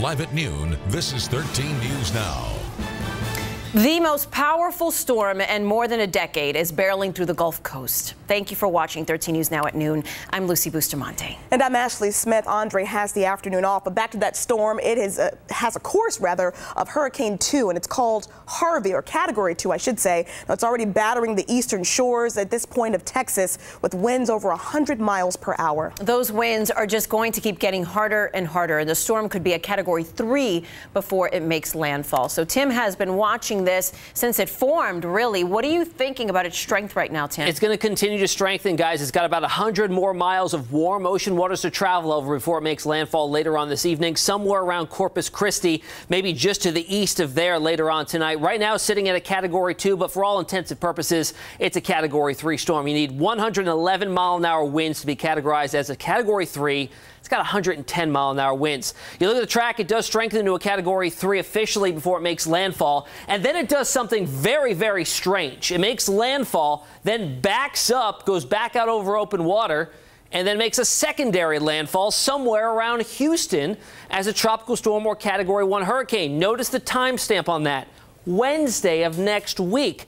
Live at noon, this is 13 News Now. The most powerful storm in more than a decade is barreling through the Gulf Coast. Thank you for watching 13 News Now at noon. I'm Lucy Bustamate. And I'm Ashley Smith. Andre has the afternoon off, but back to that storm. It has a course, of Hurricane 2, and it's called Harvey, or Category 2, I should say. Now, it's already battering the eastern shores at this point of Texas with winds over 100 miles per hour. Those winds are just going to keep getting harder and harder. The storm could be a Category 3 before it makes landfall. So Tim has been watching this since it formed, really. What are you thinking about its strength right now, Tim? It's going to continue to strengthen, guys. It's got about 100 more miles of warm ocean waters to travel over before it makes landfall later on this evening, somewhere around Corpus Christi, maybe just to the east of there later on tonight. Right now, sitting at a Category 2, but for all intents and purposes, it's a Category 3 storm. You need 111-mile-an-hour winds to be categorized as a Category 3. It's got 110-mile-an-hour winds. You look at the track, it does strengthen into a Category 3 officially before it makes landfall. And then it does something very, very strange. It makes landfall, then backs up, goes back out over open water, and then makes a secondary landfall somewhere around Houston as a tropical storm or Category 1 hurricane. Notice the timestamp on that. Wednesday of next week.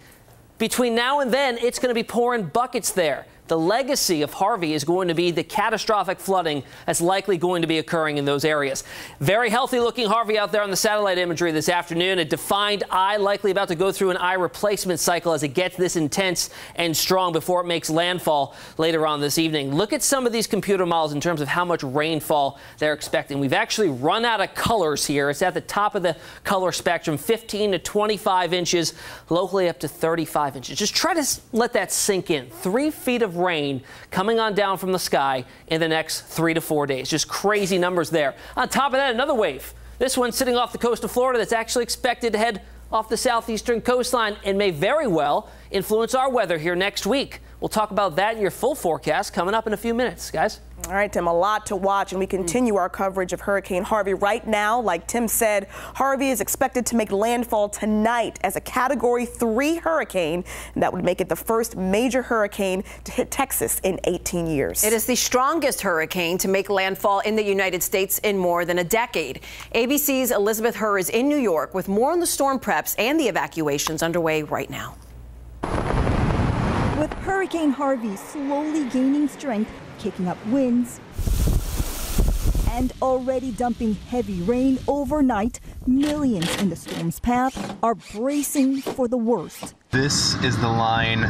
Between now and then, it's going to be pouring buckets there. The legacy of Harvey is going to be the catastrophic flooding that's likely going to be occurring in those areas. Very healthy looking Harvey out there on the satellite imagery this afternoon. A defined eye, likely about to go through an eye replacement cycle as it gets this intense and strong before it makes landfall later on this evening. Look at some of these computer models in terms of how much rainfall they're expecting. We've actually run out of colors here. It's at the top of the color spectrum, 15 to 25 inches, locally up to 35 inches. Just try to let that sink in. 3 feet of rain coming on down from the sky in the next 3 to 4 days. Just crazy numbers there. On top of that, another wave. This one sitting off the coast of Florida that's actually expected to head off the southeastern coastline and may very well influence our weather here next week. We'll talk about that in your full forecast coming up in a few minutes, guys. All right, Tim, a lot to watch, and we continue our coverage of Hurricane Harvey. Right now, like Tim said, Harvey is expected to make landfall tonight as a Category 3 hurricane, and that would make it the first major hurricane to hit Texas in 18 years. It is the strongest hurricane to make landfall in the United States in more than a decade. ABC's Elizabeth Hur is in New York with more on the storm preps and the evacuations underway right now. With Hurricane Harvey slowly gaining strength, kicking up winds, and already dumping heavy rain overnight, millions in the storm's path are bracing for the worst. This is the line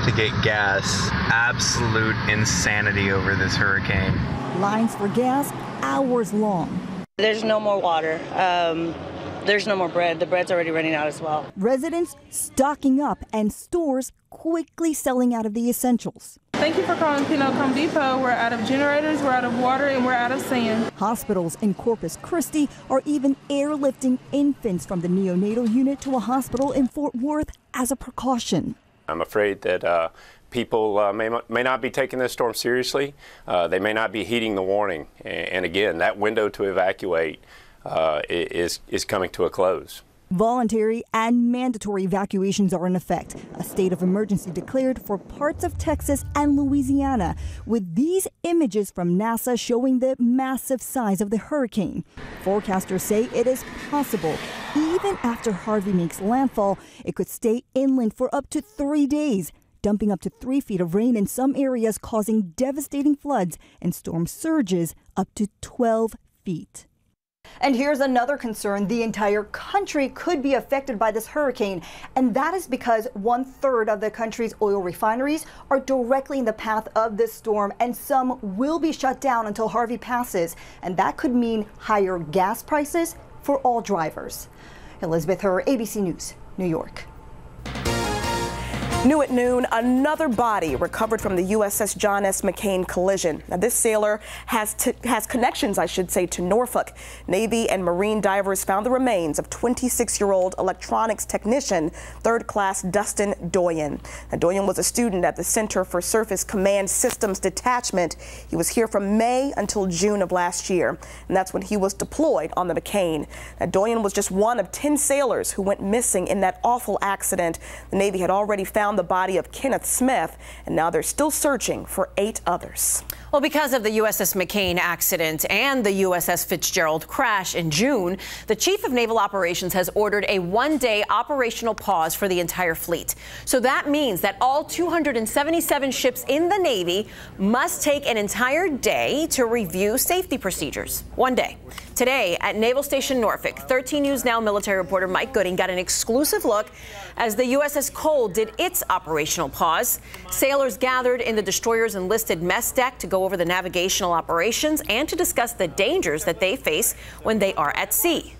to get gas. Absolute insanity over this hurricane. Lines for gas hours long. There's no more water. There's no more bread. The bread's already running out as well. Residents stocking up and stores quickly selling out of the essentials. Thank you for calling Pinot Home Depot. We're out of generators, we're out of water, and we're out of sand. Hospitals in Corpus Christi are even airlifting infants from the neonatal unit to a hospital in Fort Worth as a precaution. I'm afraid that people may not be taking this storm seriously. They may not be heeding the warning. And again, that window to evacuate is coming to a close. Voluntary and mandatory evacuations are in effect. A state of emergency declared for parts of Texas and Louisiana, with these images from NASA showing the massive size of the hurricane. Forecasters say it is possible, even after Harvey makes landfall, it could stay inland for up to 3 days, dumping up to 3 feet of rain in some areas, causing devastating floods and storm surges up to 12 feet. And here's another concern. The entire country could be affected by this hurricane, and that is because 1/3 of the country's oil refineries are directly in the path of this storm, and some will be shut down until Harvey passes, and that could mean higher gas prices for all drivers. Elizabeth Hur, ABC News, New York. New at noon, another body recovered from the USS John S. McCain collision. Now, this sailor has connections, I should say, to Norfolk. Navy and Marine divers found the remains of 26-year-old electronics technician, 3rd class Dustin Doyen. Now, Doyen was a student at the Center for Surface Command Systems Detachment. He was here from May until June of last year, and that's when he was deployed on the McCain. Now, Doyen was just one of 10 sailors who went missing in that awful accident. The Navy had already found the body of Kenneth Smith, and now they're still searching for 8 others. Well, because of the USS McCain accident and the USS Fitzgerald crash in June, the Chief of Naval Operations has ordered a one-day operational pause for the entire fleet. So that means that all 277 ships in the Navy must take an entire day to review safety procedures. One day. Today at Naval Station Norfolk, 13 News Now military reporter Mike Gooding got an exclusive look as the USS Cole did its operational pause. Sailors gathered in the destroyer's enlisted mess deck to go over the navigational operations and to discuss the dangers that they face when they are at sea.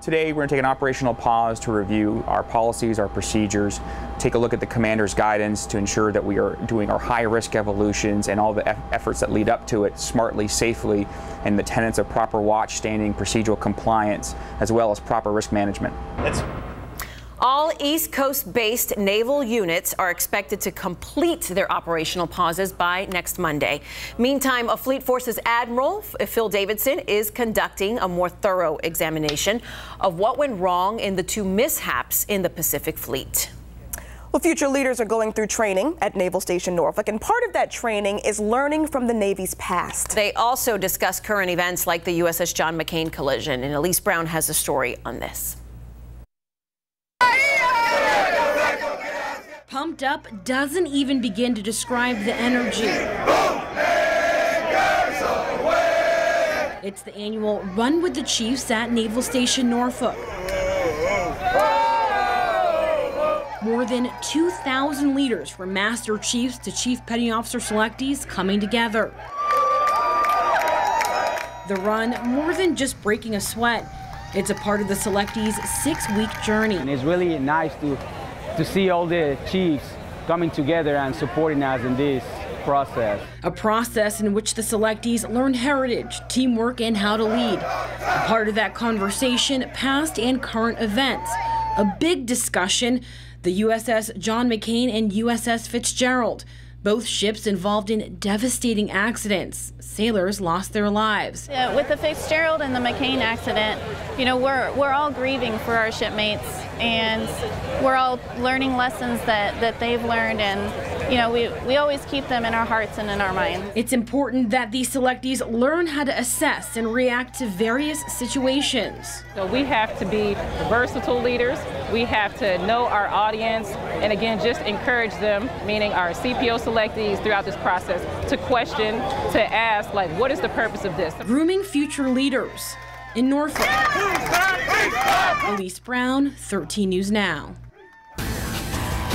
Today, we're going to take an operational pause to review our policies, our procedures, take a look at the commander's guidance to ensure that we are doing our high-risk evolutions and all the efforts that lead up to it smartly, safely, and the tenets of proper watch, standing, procedural compliance, as well as proper risk management. All East Coast-based naval units are expected to complete their operational pauses by next Monday. Meantime, a Fleet Forces Admiral, Phil Davidson, is conducting a more thorough examination of what went wrong in the two mishaps in the Pacific Fleet. Well, future leaders are going through training at Naval Station Norfolk, and part of that training is learning from the Navy's past. They also discuss current events like the USS John McCain collision, and Elise Brown has a story on this. Pumped up doesn't even begin to describe the energy. It's the annual Run with the Chiefs at Naval Station Norfolk. More than 2,000 leaders from Master Chiefs to Chief Petty Officer selectees coming together. The run, more than just breaking a sweat, it's a part of the selectees' 6-week journey. And it's really nice to see all the chiefs coming together and supporting us in this process. A process in which the selectees learn heritage, teamwork, and how to lead. A part of that conversation, past and current events. A big discussion, the USS John McCain and USS Fitzgerald. Both ships involved in devastating accidents. Sailors lost their lives. Yeah, with the Fitzgerald and the McCain accident, you know, we're all grieving for our shipmates, and we're all learning lessons that they've learned, and you know, we always keep them in our hearts and in our minds. It's important that these selectees learn how to assess and react to various situations. So we have to be versatile leaders. We have to know our audience, and again, just encourage them, meaning our CPO selectees throughout this process, to question, to ask, like, what is the purpose of this? Grooming future leaders in Norfolk. Elise Brown, 13 News Now.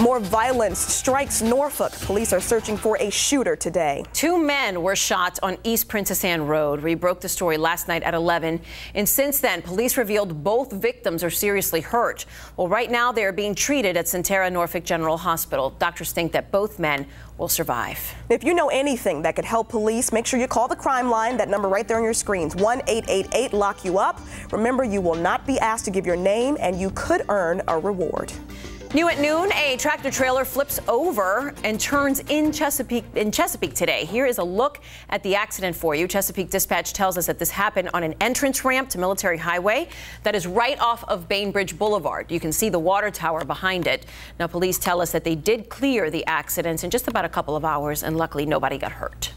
More violence strikes Norfolk. Police are searching for a shooter today. 2 men were shot on East Princess Anne Road. We broke the story last night at 11. And since then, police revealed both victims are seriously hurt. Well, right now they are being treated at Centera Norfolk General Hospital. Doctors think that both men will survive. If you know anything that could help police, make sure you call the crime line. That number right there on your screens, 1-888-LOCK-YOU-UP. Remember, you will not be asked to give your name, and you could earn a reward. New at noon, a tractor trailer flips over and turns in Chesapeake today. Here is a look at the accident for you. Chesapeake Dispatch tells us that this happened on an entrance ramp to Military Highway that is right off of Bainbridge Boulevard. You can see the water tower behind it. Now, police tell us that they did clear the accident in just about a couple of hours, and luckily nobody got hurt.